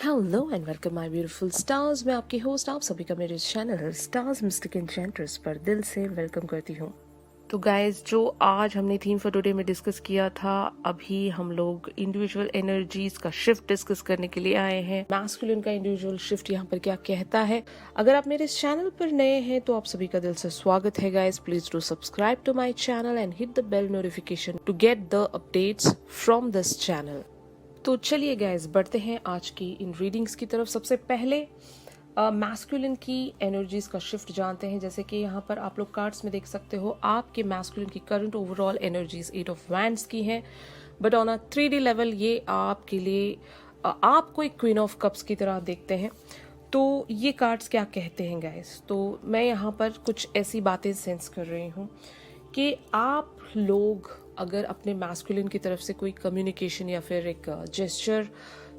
Hello and welcome my beautiful stars. मैं आपकी host आप सभी का मेरे चैनल स्टार्स मिस्टिक एन्चेंट्रेस पर दिल से वेलकम करती हूँ। तो गाइज, जो आज हमने थीम फॉर टुडे में डिस्कस किया था, अभी हम लोग इंडिविजुअल एनर्जीज का शिफ्ट डिस्कस करने के लिए आए हैं। मैस्कुलिन का इंडिविजुअल शिफ्ट यहाँ पर क्या कहता है। अगर आप मेरे इस चैनल पर नए हैं तो आप सभी का दिल से स्वागत है guys. Please do subscribe to my channel and hit the bell notification to get the updates from this channel. तो चलिए गाइस, बढ़ते हैं आज की इन रीडिंग्स की तरफ। सबसे पहले मैस्कुलिन की एनर्जीज का शिफ्ट जानते हैं। जैसे कि यहाँ पर आप लोग कार्ड्स में देख सकते हो, आपके मैस्कुलिन की current overall energies 8 of wands की हैं, but on a 3D level ये आपके लिए आपको एक क्वीन ऑफ कप्स की तरह देखते हैं। तो ये कार्ड्स क्या कहते हैं गाइस, तो मैं यहाँ पर कुछ ऐसी बातें सेंस कर रही हूँ कि आप लोग अगर अपने मैस्कुलिन की तरफ से कोई कम्युनिकेशन या फिर एक जेस्चर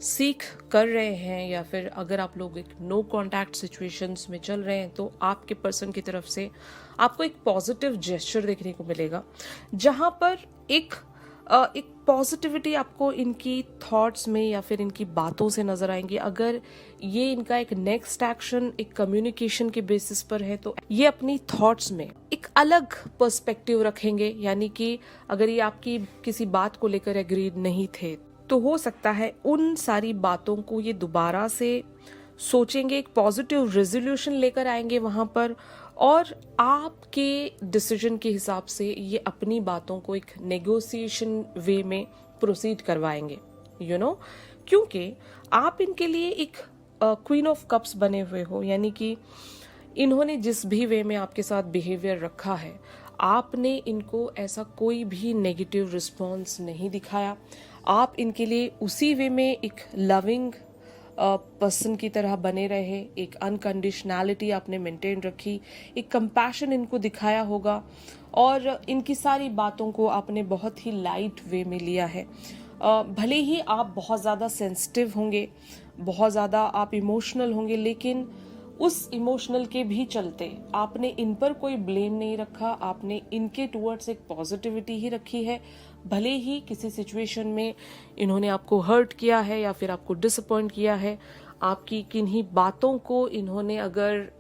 सीख कर रहे हैं, या फिर अगर आप लोग एक नो कांटेक्ट सिचुएशंस में चल रहे हैं, तो आपके पर्सन की तरफ से आपको एक पॉजिटिव जेस्चर देखने को मिलेगा, जहां पर एक पॉजिटिविटी आपको इनकी थॉट्स में या फिर इनकी बातों से नजर आएंगी। अगर ये इनका एक नेक्स्ट एक्शन एक कम्युनिकेशन के बेसिस पर है, तो ये अपनी थॉट्स में एक अलग पर्सपेक्टिव रखेंगे। यानी कि अगर ये आपकी किसी बात को लेकर एग्रीड नहीं थे, तो हो सकता है उन सारी बातों को ये दोबारा से सोचेंगे, एक पॉजिटिव रेजोल्यूशन लेकर आएंगे वहां पर, और आपके डिसीजन के हिसाब से ये अपनी बातों को एक नेगोशिएशन वे में प्रोसीड करवाएंगे, यू नो, क्योंकि आप इनके लिए एक क्वीन ऑफ कप्स बने हुए हो। यानी कि इन्होंने जिस भी वे में आपके साथ बिहेवियर रखा है, आपने इनको ऐसा कोई भी नेगेटिव रिस्पॉन्स नहीं दिखाया। आप इनके लिए उसी वे में एक लविंग पर्सन की तरह बने रहे, एक अनकंडीशनैलिटी आपने मेंटेन रखी, एक कंपैशन इनको दिखाया होगा, और इनकी सारी बातों को आपने बहुत ही लाइट वे में लिया है। भले ही आप बहुत ज़्यादा सेंसिटिव होंगे, बहुत ज़्यादा आप इमोशनल होंगे, लेकिन उस इमोशनल के भी चलते आपने इन पर कोई ब्लेम नहीं रखा, आपने इनके टुवर्ड्स एक पॉजिटिविटी ही रखी है। भले ही किसी सिचुएशन में इन्होंने आपको हर्ट किया है या फिर आपको डिसअपॉइंट किया है, आपकी किन्हीं बातों को इन्होंने अगर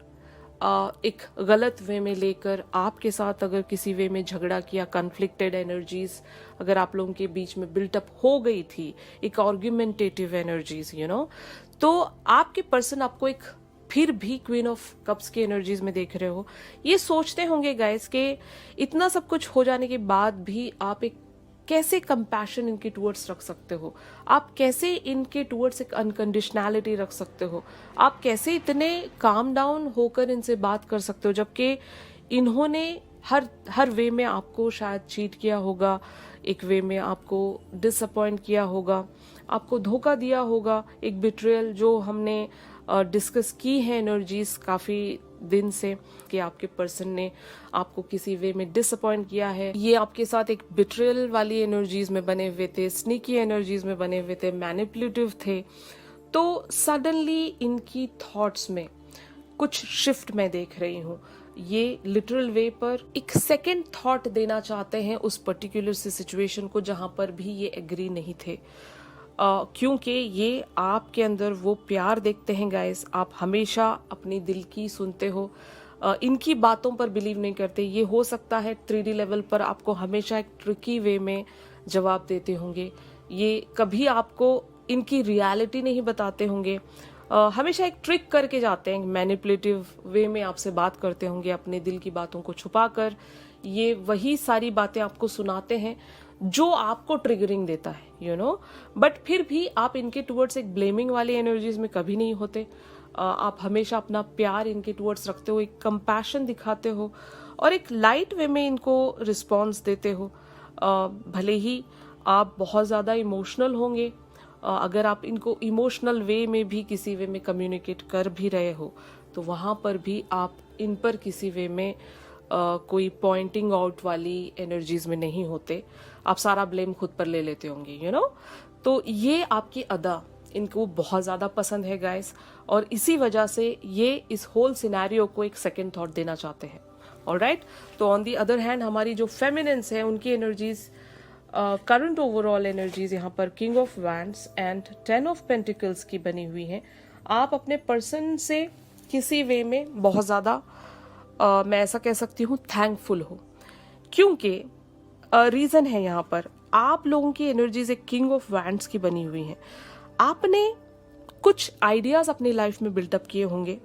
एक गलत वे में लेकर आपके साथ अगर किसी वे में झगड़ा किया, कन्फ्लिक्टेड एनर्जीज अगर आप लोगों के बीच में बिल्टअप हो गई थी, एक आर्ग्यूमेंटेटिव एनर्जीज, यू नो, तो आपके पर्सन आपको एक फिर भी क्वीन ऑफ कप्स की एनर्जीज में देख रहे हो। ये सोचते होंगे गाइस कि इतना सब कुछ हो जाने के बाद भी आप एक कैसे कंपैशन इनके टुवर्ड्स रख सकते हो, आप कैसे इनके टुवर्ड्स एक अनकंडीशनैलिटी रख सकते हो, आप कैसे इतने काम डाउन होकर इनसे बात कर सकते हो, जबकि इन्होंने हर वे में आपको शायद चीट किया होगा, एक वे में आपको डिसअपॉइंट किया होगा, आपको धोखा दिया होगा, एक बिट्रेयल जो हमने डिस्कस की है एनर्जीज काफी दिन से कि आपके पर्सन ने आपको किसी वे में डिसअपॉइंट किया है। ये आपके साथ एक बिट्रेयल वाली एनर्जीज में बने हुए थे, स्नीकी एनर्जीज में बने हुए थे, मैनिपुलेटिव थे। तो सडनली इनकी थॉट्स में कुछ शिफ्ट मैं देख रही हूँ। ये लिटरल वे पर एक सेकेंड थॉट देना चाहते हैं उस पर्टिकुलर सी सिचुएशन को जहां पर भी ये एग्री नहीं थे, क्योंकि ये आपके अंदर वो प्यार देखते हैं गाइस। आप हमेशा अपनी दिल की सुनते हो, इनकी बातों पर बिलीव नहीं करते। ये हो सकता है 3D लेवल पर आपको हमेशा एक ट्रिकी वे में जवाब देते होंगे, ये कभी आपको इनकी रियलिटी नहीं बताते होंगे, हमेशा एक ट्रिक करके जाते हैं, मैनिपुलेटिव वे में आपसे बात करते होंगे, अपने दिल की बातों को छुपाकर ये वही सारी बातें आपको सुनाते हैं जो आपको ट्रिगरिंग देता है, यू नो। बट फिर भी आप इनके टुवर्ड्स एक ब्लेमिंग वाली एनर्जीज में कभी नहीं होते। आप हमेशा अपना प्यार इनके टुवर्ड्स रखते हो, एक कंपैशन दिखाते हो, और एक लाइट वे में इनको रिस्पॉन्स देते हो। भले ही आप बहुत ज़्यादा इमोशनल होंगे, अगर आप इनको इमोशनल वे में भी किसी वे में कम्युनिकेट कर भी रहे हो, तो वहाँ पर भी आप इन पर किसी वे में कोई पॉइंटिंग आउट वाली एनर्जीज में नहीं होते। आप सारा ब्लेम खुद पर ले लेते होंगे, यू नो। तो ये आपकी अदा इनको बहुत ज़्यादा पसंद है गाइस, और इसी वजह से ये इस होल सिनेरियो को एक सेकेंड थॉट देना चाहते हैं। ऑलराइट, तो ऑन दी अदर हैंड हमारी जो फेमिनिन्स है उनकी एनर्जीज करंट ओवरऑल एनर्जीज यहाँ पर king of wands and 10 of pentacles की बनी हुई हैं। आप अपने पर्सन से किसी वे में बहुत ज़्यादा मैं ऐसा कह सकती हूँ थैंकफुल हो, क्योंकि रीज़न है यहाँ पर आप लोगों की एनर्जीज एक किंग ऑफ वैंड्स की बनी हुई हैं। आपने कुछ आइडियाज अपनी लाइफ में बिल्टअप किए होंगे।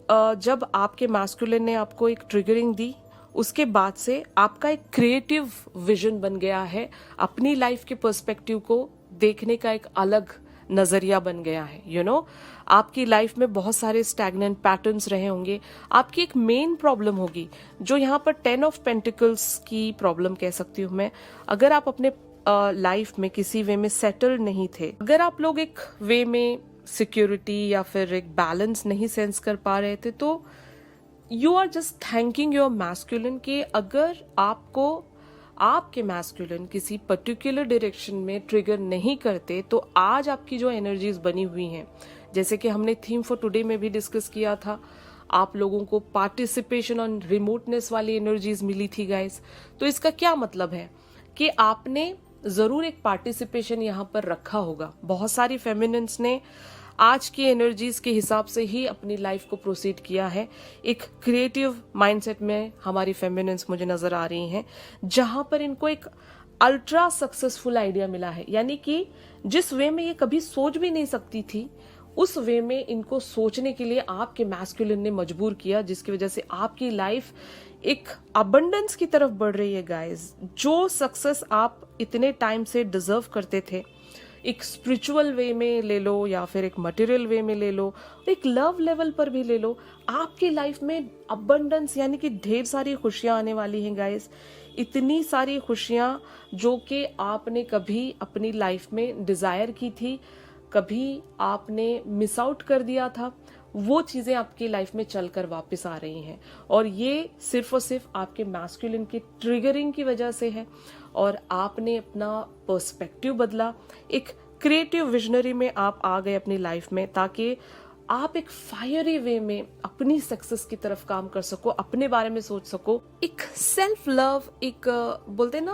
जब आपके मैस्कुलिन ने आपको एक ट्रिगरिंग दी, उसके बाद से आपका एक क्रिएटिव विजन बन गया है, अपनी लाइफ के पर्सपेक्टिव को देखने का एक अलग नजरिया बन गया है। यू नो, आपकी लाइफ में बहुत सारे स्टैग्नेंट पैटर्न्स रहे होंगे। आपकी एक मेन प्रॉब्लम होगी जो यहाँ पर 10 ऑफ पेंटिकल्स की प्रॉब्लम कह सकती हूँ मैं। अगर आप अपने लाइफ में किसी वे में सेटल नहीं थे, अगर आप लोग एक वे में सिक्योरिटी या फिर एक बैलेंस नहीं सेंस कर पा रहे थे, तो you are just thanking your masculine कि अगर आपको आपके मैस्कुलिन किसी पर्टिकुलर डायरेक्शन में ट्रिगर नहीं करते तो आज आपकी जो एनर्जीज बनी हुई हैं, जैसे कि हमने थीम फॉर टुडे में भी डिस्कस किया था, आप लोगों को पार्टिसिपेशन और रिमोटनेस वाली एनर्जीज मिली थी गाइस। तो इसका क्या मतलब है कि आपने जरूर एक पार्टिसिपेशन यहाँ पर रखा होगा। बहुत सारी फेमिनिन्स ने आज की एनर्जीज के हिसाब से ही अपनी लाइफ को प्रोसीड किया है। एक क्रिएटिव माइंडसेट में हमारी फेमिनिन्स मुझे नजर आ रही हैं, जहां पर इनको एक अल्ट्रा सक्सेसफुल आइडिया मिला है। यानी कि जिस वे में ये कभी सोच भी नहीं सकती थी, उस वे में इनको सोचने के लिए आपके मैस्कुलिन ने मजबूर किया, जिसकी वजह से आपकी लाइफ एक अबंडेंस की तरफ बढ़ रही है गाइस। जो सक्सेस आप इतने टाइम से डिजर्व करते थे, एक स्पिरिचुअल वे में ले लो या फिर एक मटेरियल वे में ले लो, एक लव लेवल पर भी ले लो, आपकी लाइफ में अबंडेंस यानी कि ढेर सारी खुशियां आने वाली हैं गाइस। इतनी सारी खुशियां जो कि आपने कभी अपनी लाइफ में डिजायर की थी, कभी आपने मिस आउट कर दिया था, वो चीजें आपकी लाइफ में चलकर वापस आ रही हैं। और ये सिर्फ और सिर्फ आपके मैस्कुलिन की ट्रिगरिंग की वजह से है। और आपने अपना पर्सपेक्टिव बदला, एक क्रिएटिव विजनरी में आप आ गए अपनी लाइफ में, ताकि आप एक फायरी वे में अपनी सक्सेस की तरफ काम कर सको, अपने बारे में सोच सको। एक सेल्फ लव, एक बोलते ना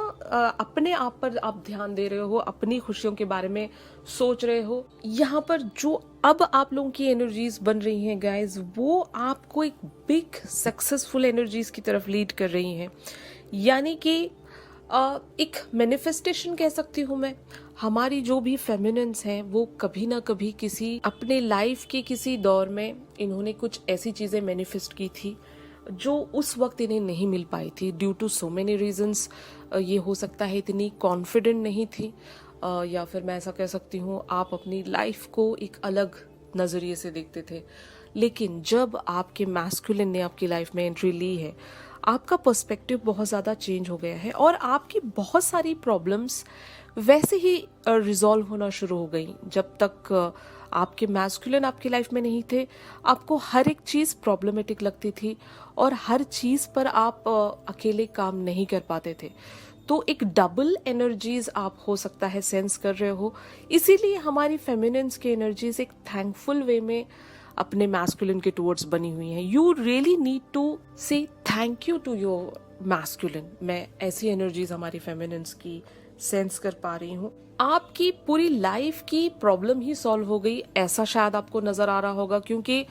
अपने आप पर आप ध्यान दे रहे हो, अपनी खुशियों के बारे में सोच रहे हो। यहाँ पर जो अब आप लोगों की एनर्जीज बन रही हैं गाइज, वो आपको एक बिग सक्सेसफुल एनर्जीज की तरफ लीड कर रही हैं। यानी कि एक मैनिफेस्टेशन कह सकती हूँ मैं। हमारी जो भी फेमिनिन्स हैं, वो कभी ना कभी किसी अपने लाइफ के किसी दौर में इन्होंने कुछ ऐसी चीजें मैनिफेस्ट की थी जो उस वक्त इन्हें नहीं मिल पाई थी, due to so many reasons. ये हो सकता है इतनी कॉन्फिडेंट नहीं थी, या फिर मैं ऐसा कह सकती हूँ आप अपनी लाइफ को एक अलग नजरिए से देखते थे। लेकिन जब आपके मैस्कुलिन ने आपकी लाइफ में एंट्री ली है, आपका पर्सपेक्टिव बहुत ज़्यादा चेंज हो गया है और आपकी बहुत सारी प्रॉब्लम्स वैसे ही रिजॉल्व होना शुरू हो गई। जब तक आपके मैस्कुलिन आपकी लाइफ में नहीं थे, आपको हर एक चीज़ प्रॉब्लमेटिक लगती थी और हर चीज़ पर आप अकेले काम नहीं कर पाते थे। तो एक डबल एनर्जीज आप हो सकता है सेंस कर रहे हो। इसीलिए हमारी फेमिनिन्स की एनर्जीज एक थैंकफुल वे में अपने मैस्कुलिन के टुवर्ड्स बनी हुई हैं। You really need to say thank you to your masculine. मैं ऐसी एनर्जीज हमारी फेमिनिन्स की सेंस कर पा रही हूँ। आपकी पूरी लाइफ की प्रॉब्लम ही सॉल्व हो गई, ऐसा शायद आपको नजर आ रहा होगा, क्योंकि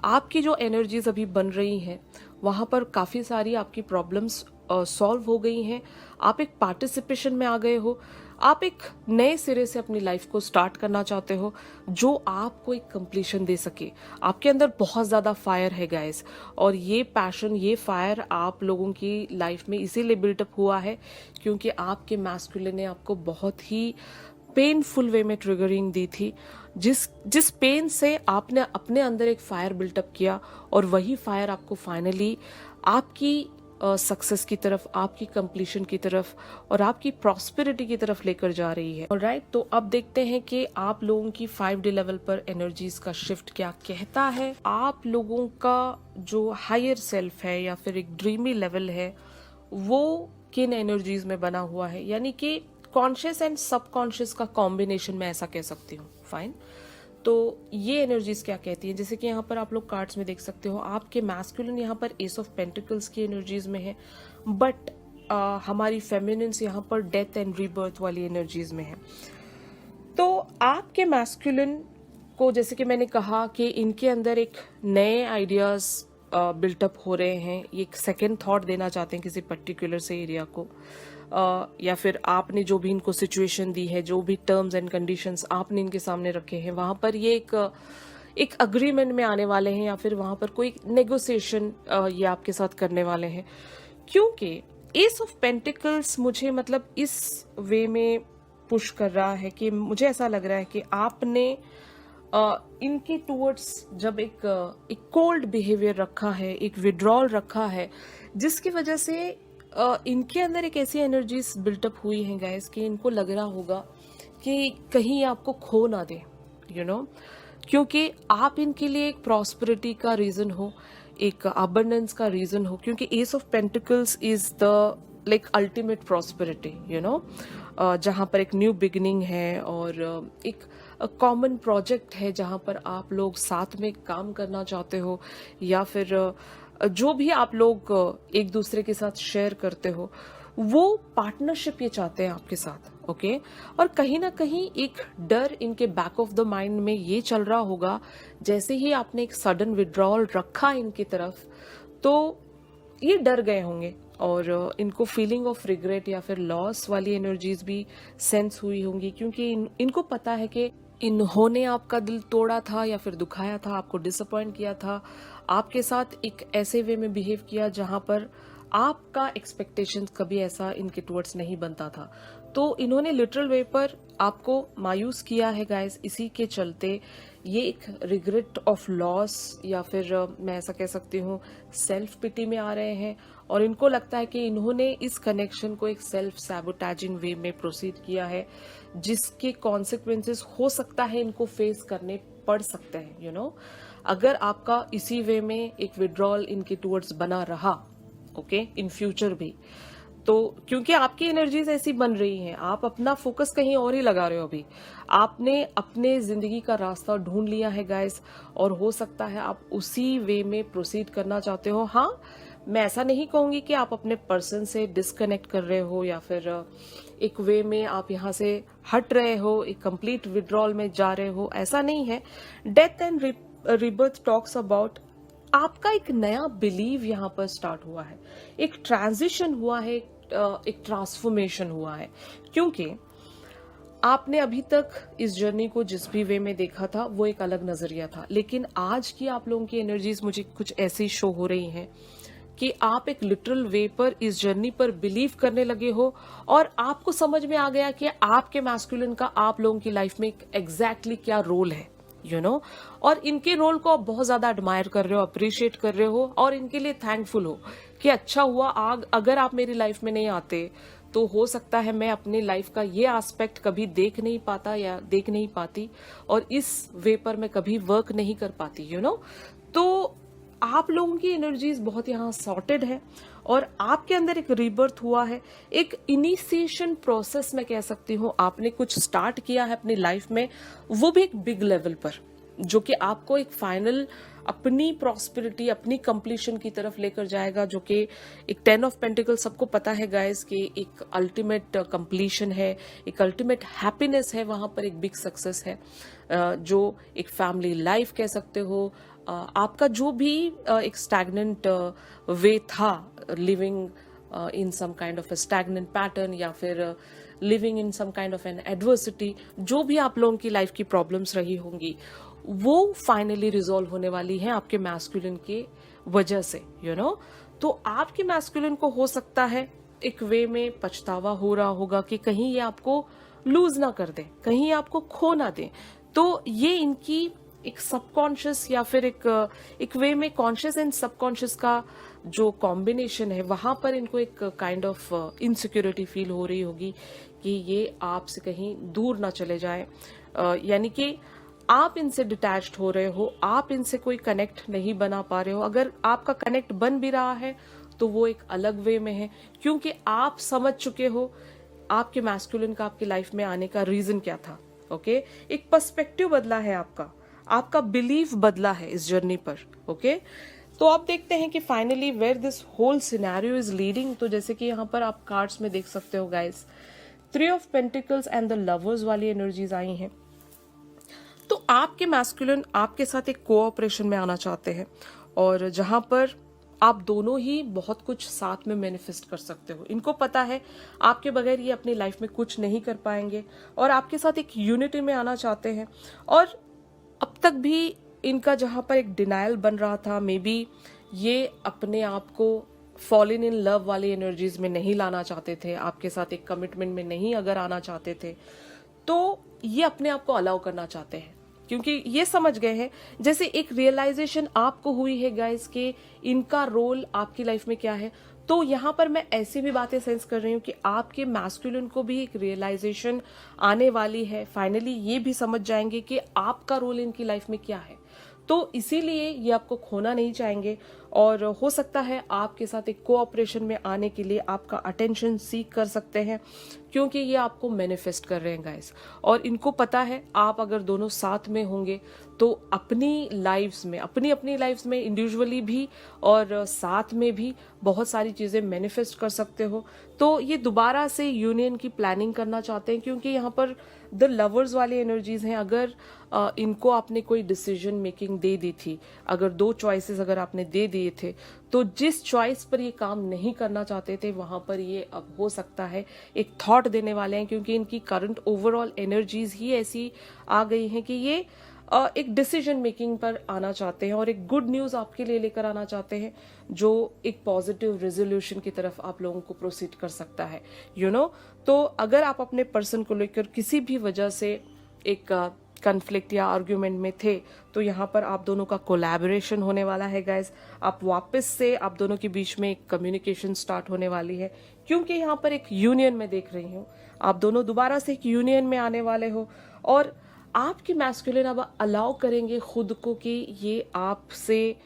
आपकी जो एनर्जीज अभी बन रही हैं वहां पर काफी सारी आपकी प्रॉब्लम्स सॉल्व हो गई हैं। आप एक पार्टिसिपेशन में आ गए हो, आप एक नए सिरे से अपनी लाइफ को स्टार्ट करना चाहते हो जो आपको एक कंप्लीशन दे सके। आपके अंदर बहुत ज़्यादा फायर है गाइस, और ये पैशन, ये फायर आप लोगों की लाइफ में इसीलिए बिल्टअप हुआ है क्योंकि आपके मैस्कुलिन ने आपको बहुत ही पेनफुल वे में ट्रिगरिंग दी थी, जिस पेन से आपने अपने अंदर एक फायर बिल्टअप किया, और वही फायर आपको फाइनली आपकी सक्सेस की तरफ, आपकी कंप्लीशन की तरफ और आपकी प्रॉस्पेरिटी की तरफ लेकर जा रही है। ऑलराइट, तो अब देखते हैं कि आप लोगों की 5D लेवल पर एनर्जीज का शिफ्ट क्या कहता है। आप लोगों का जो हायर सेल्फ है या फिर एक ड्रीमी लेवल है, वो किन एनर्जीज में बना हुआ है, यानी कि कॉन्शियस एंड सबकॉन्शियस का कॉम्बिनेशन में ऐसा कह सकती हूँ। फाइन, तो ये एनर्जीज क्या कहती है, जैसे कि यहाँ पर आप लोग कार्ड्स में देख सकते हो, आपके मैस्कुलिन यहाँ पर एस ऑफ पेंटिकल्स की एनर्जीज में है, बट हमारी फेमिनिन्स यहाँ पर डेथ एंड रीबर्थ वाली एनर्जीज में है। तो आपके मैस्कुलिन को, जैसे कि मैंने कहा कि इनके अंदर एक नए आइडियाज बिल्टअप हो रहे हैं, ये एक सेकेंड थॉट देना चाहते हैं किसी पर्टिकुलर से एरिया को, या फिर आपने जो भी इनको सिचुएशन दी है, जो भी टर्म्स एंड कंडीशंस आपने इनके सामने रखे हैं, वहां पर ये एक अग्रीमेंट में आने वाले हैं, या फिर वहां पर कोई नेगोशिएशन ये आपके साथ करने वाले हैं। क्योंकि एस ऑफ पेंटिकल्स मुझे मतलब इस वे में पुश कर रहा है कि मुझे ऐसा लग रहा है कि आपने इनके टूवर्ड्स जब एक कोल्ड बिहेवियर रखा है, एक विड्रॉल रखा है, जिसकी वजह से इनके अंदर एक ऐसी एनर्जीज बिल्टअप हुई हैं गाइस कि इनको लग रहा होगा कि कहीं आपको खो ना दे, यू नो, क्योंकि आप इनके लिए एक प्रॉस्पेरिटी का रीजन हो, एक अबंडेंस का रीजन हो, क्योंकि S of pentacles is the like ultimate prosperity, you know, जहां पर एक न्यू बिगिनिंग है और एक कॉमन प्रोजेक्ट है जहां पर आप लोग साथ में काम करना चाहते हो, या फिर जो भी आप लोग एक दूसरे के साथ शेयर करते हो, वो पार्टनरशिप ये चाहते हैं आपके साथ, ओके। और कहीं ना कहीं एक डर इनके बैक ऑफ द माइंड में ये चल रहा होगा, जैसे ही आपने एक सडन विड्रॉल रखा इनकी तरफ, तो ये डर गए होंगे और इनको फीलिंग ऑफ रिग्रेट या फिर लॉस वाली एनर्जीज भी सेंस हुई होंगी, क्योंकि इनको पता है कि इन्होंने आपका दिल तोड़ा था या फिर दुखाया था, आपको डिसअपॉइंट किया था, आपके साथ एक ऐसे वे में बिहेव किया जहां पर आपका एक्सपेक्टेशन कभी ऐसा इनके टुवर्ड्स नहीं बनता था। तो इन्होंने लिटरल वे पर आपको मायूस किया है गाइस। इसी के चलते ये एक रिग्रेट ऑफ लॉस या फिर मैं ऐसा कह सकती हूँ सेल्फ पिटी में आ रहे हैं, और इनको लगता है कि इन्होंने इस कनेक्शन को एक सेल्फ सैबोटैजिंग वे में प्रोसीड किया है, जिसके कॉन्सिक्वेंसेस हो सकता है इनको फेस करने पड़ सकते हैं, यू नो, अगर आपका इसी वे में एक विड्रॉल इनके टुवर्ड्स बना रहा, ओके, इन फ्यूचर भी। तो क्योंकि आपकी एनर्जीज ऐसी बन रही हैं, आप अपना फोकस कहीं और ही लगा रहे हो, अभी आपने अपने जिंदगी का रास्ता ढूंढ लिया है गाइस, और हो सकता है आप उसी वे में प्रोसीड करना चाहते हो। हाँ, मैं ऐसा नहीं कहूंगी कि आप अपने पर्सन से डिस्कनेक्ट कर रहे हो या फिर एक वे में आप यहाँ से हट रहे हो, एक कंप्लीट विड्रॉल में जा रहे हो, ऐसा नहीं है। Death and rebirth talks about आपका एक नया बिलीव यहाँ पर स्टार्ट हुआ है, एक ट्रांजिशन हुआ है, एक ट्रांसफॉर्मेशन हुआ है, क्योंकि आपने अभी तक इस जर्नी को जिस भी वे में देखा था वो एक अलग नजरिया था, लेकिन आज की आप लोगों की एनर्जीज मुझे कुछ ऐसी शो हो रही हैं कि आप एक लिटरल वे पर इस जर्नी पर बिलीव करने लगे हो, और आपको समझ में आ गया कि आपके मैस्कुलिन का आप लोगों की लाइफ में एग्जैक्टली क्या रोल है, यू नो, और इनके रोल को आप बहुत ज्यादा एडमायर कर रहे हो, अप्रिशिएट कर रहे हो, और इनके लिए थैंकफुल हो कि अच्छा हुआ अगर आप मेरी लाइफ में नहीं आते तो हो सकता है मैं अपनी लाइफ का ये एस्पेक्ट कभी देख नहीं पाता या देख नहीं पाती, और इस वे पर मैं कभी वर्क नहीं कर पाती, यू नो। तो आप लोगों की एनर्जीज बहुत यहाँ सॉर्टेड है, और आपके अंदर एक रीबर्थ हुआ है, एक इनिशिएशन प्रोसेस मैं कह सकती हूँ, आपने कुछ स्टार्ट किया है अपनी लाइफ में, वो भी एक बिग लेवल पर, जो कि आपको एक फाइनल अपनी प्रॉस्पेरिटी, अपनी कंप्लीशन की तरफ लेकर जाएगा, जो कि एक 10 ऑफ पेंटिकल सबको पता है गाइस कि एक अल्टीमेट कंप्लीशन है, एक अल्टीमेट हैप्पीनेस है, वहां पर एक बिग सक्सेस है, जो एक फैमिली लाइफ कह सकते हो, आपका जो भी एक स्टैग्नेंट वे था, living in some kind of a stagnant pattern, या फिर living in some kind of an adversity, जो भी आप लोगों की लाइफ की प्रॉब्लम्स रही होंगी, वो फाइनली रिजॉल्व होने वाली है आपके मैस्कुलिन के वजह से, यू नो। तो आपके मैस्कुलिन को हो सकता है एक वे में पछतावा हो रहा होगा कि कहीं ये आपको लूज ना कर दे, कहीं आपको खो ना दे। तो ये इनकी एक सबकॉन्शियस या फिर एक वे में कॉन्शियस एंड सबकॉन्शियस का जो कॉम्बिनेशन है, वहां पर इनको एक काइंड ऑफ इनसिक्योरिटी फील हो रही होगी कि ये आपसे कहीं दूर ना चले जाए, यानी कि आप इनसे डिटैच्ड हो रहे हो, आप इनसे कोई कनेक्ट नहीं बना पा रहे हो। अगर आपका कनेक्ट बन भी रहा है तो वो एक अलग वे में है, क्योंकि आप समझ चुके हो आपके मैस्कुलिन का आपकी लाइफ में आने का रीजन क्या था, ओके। एक पर्सपेक्टिव बदला है आपका बिलीफ बदला है इस जर्नी पर, ओके। तो आप देखते हैं कि finally where this whole scenario is leading. तो जैसे कि यहाँ पर आप कार्ड्स में देख सकते हो guys, 3 of pentacles and the lovers वाली एनर्जीज आई हैं। तो आपके मैस्कुलिन आपके साथ एक कोऑपरेशन में आना चाहते हैं, और जहां पर आप दोनों ही बहुत कुछ साथ में मैनिफेस्ट कर सकते हो। इनको पता है आपके बगैर ये अपनी लाइफ में कुछ नहीं कर पाएंगे, और आपके साथ एक यूनिटी में आना चाहते हैं। और अब तक भी इनका जहां पर एक डिनायल बन रहा था, मे बी ये अपने आप को फॉलन इन लव वाली एनर्जीज में नहीं लाना चाहते थे, आपके साथ एक कमिटमेंट में नहीं अगर आना चाहते थे, तो ये अपने आप को अलाउ करना चाहते हैं, क्योंकि ये समझ गए हैं, जैसे एक रियलाइजेशन आपको हुई है गाइस कि इनका रोल आपकी लाइफ में क्या है। तो यहाँ पर मैं ऐसी भी बातें सेंस कर रही हूँ कि आपके मैस्कुलिन को भी एक रियलाइजेशन आने वाली है। फाइनली ये भी समझ जाएंगे कि आपका रोल इनकी लाइफ में क्या है, तो इसीलिए ये आपको खोना नहीं चाहेंगे। और हो सकता है आपके साथ एक कोऑपरेशन में आने के लिए आपका अटेंशन सीख कर सकते हैं, क्योंकि ये आपको मैनिफेस्ट कर रहे हैं गाइस। और इनको पता है आप अगर दोनों साथ में होंगे तो अपनी लाइफ्स में, अपनी अपनी लाइफ्स में इंडिविजुअली भी और साथ में भी बहुत सारी चीजें मैनिफेस्ट कर सकते हो। तो ये दोबारा से यूनियन की प्लानिंग करना चाहते हैं, क्योंकि यहाँ पर द लवर्स वाली एनर्जीज हैं। अगर इनको आपने कोई डिसीजन मेकिंग दे दी थी, अगर 2 चॉइसेस अगर आपने दे दिए थे, तो जिस चॉइस पर ये काम नहीं करना चाहते थे वहां पर ये अब हो सकता है एक थॉट देने वाले हैं, क्योंकि इनकी करंट ओवरऑल एनर्जीज ही ऐसी आ गई हैं कि ये एक डिसीजन मेकिंग पर आना चाहते हैं और एक गुड न्यूज आपके लिए लेकर आना चाहते हैं, जो एक पॉजिटिव रेजोल्यूशन की तरफ आप लोगों को प्रोसीड कर सकता है, यू नो। तो अगर आप अपने पर्सन को लेकर किसी भी वजह से एक कन्फ्लिक्ट या आर्ग्यूमेंट में थे, तो यहाँ पर आप दोनों का कोलैबोरेशन होने वाला है गाइस। आप वापस से आप दोनों के बीच में एक कम्युनिकेशन स्टार्ट होने वाली है, क्योंकि यहाँ पर एक यूनियन में देख रही हूँ, आप दोनों दोबारा से एक यूनियन में आने वाले हो। और आपकी मैस्कुलिन अब अलाउ करेंगे खुद को कि ये आपसे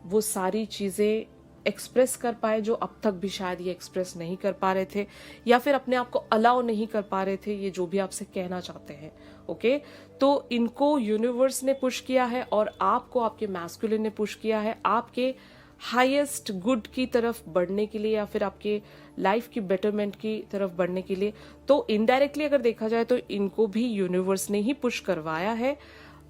वो सारी चीजें एक्सप्रेस कर पाए जो अब तक भी शायद ये एक्सप्रेस नहीं कर पा रहे थे, या फिर अपने आप को अलाउ नहीं कर पा रहे थे, ये जो भी आपसे कहना चाहते हैं। ओके, तो इनको यूनिवर्स ने पुश किया है और आपको आपके मैस्कुलिन ने पुश किया है आपके हाईएस्ट गुड की तरफ बढ़ने के लिए, या फिर आपके लाइफ की बेटरमेंट की तरफ बढ़ने के लिए। तो इनडायरेक्टली अगर देखा जाए तो इनको भी यूनिवर्स ने ही पुश करवाया है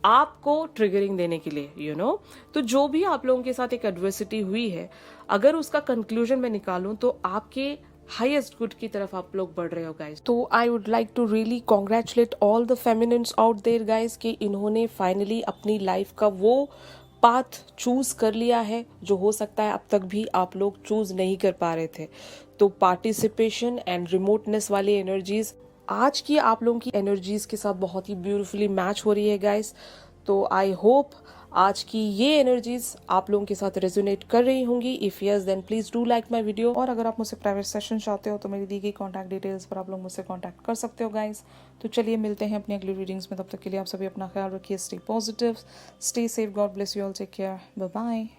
आपको ट्रिगरिंग देने के लिए, यू नो। तो जो भी आप लोगों के साथ एक एडवर्सिटी हुई है, अगर उसका कंक्लूजन मैं निकालूं तो आपके हाईएस्ट गुड की तरफ आप लोग बढ़ रहे हो गाइस। तो I would like to really congratulate all the feminines out there guys कि इन्होंने फाइनली अपनी लाइफ का वो पाथ चूज कर लिया है जो हो सकता है अब तक भी आप लोग चूज नहीं कर पा रहे थे। तो पार्टिसिपेशन एंड रिमोटनेस वाली एनर्जीज आज की आप लोगों की एनर्जीज के साथ बहुत ही ब्यूटीफुली मैच हो रही है गाइस। तो आई होप आज की ये एनर्जीज आप लोगों के साथ रेजोनेट कर रही होंगी। If yes then please do like my video, और अगर आप मुझसे प्राइवेट सेशन चाहते हो तो मेरी दी गई कॉन्टैक्ट डिटेल्स पर आप लोग मुझसे कॉन्टैक्ट कर सकते हो गाइस। तो चलिए मिलते हैं अपनी अगली रीडिंग्स में, तब तक के लिए आप सभी अपना ख्याल रखिए, stay positive, stay safe, God bless you all, take care, bye bye.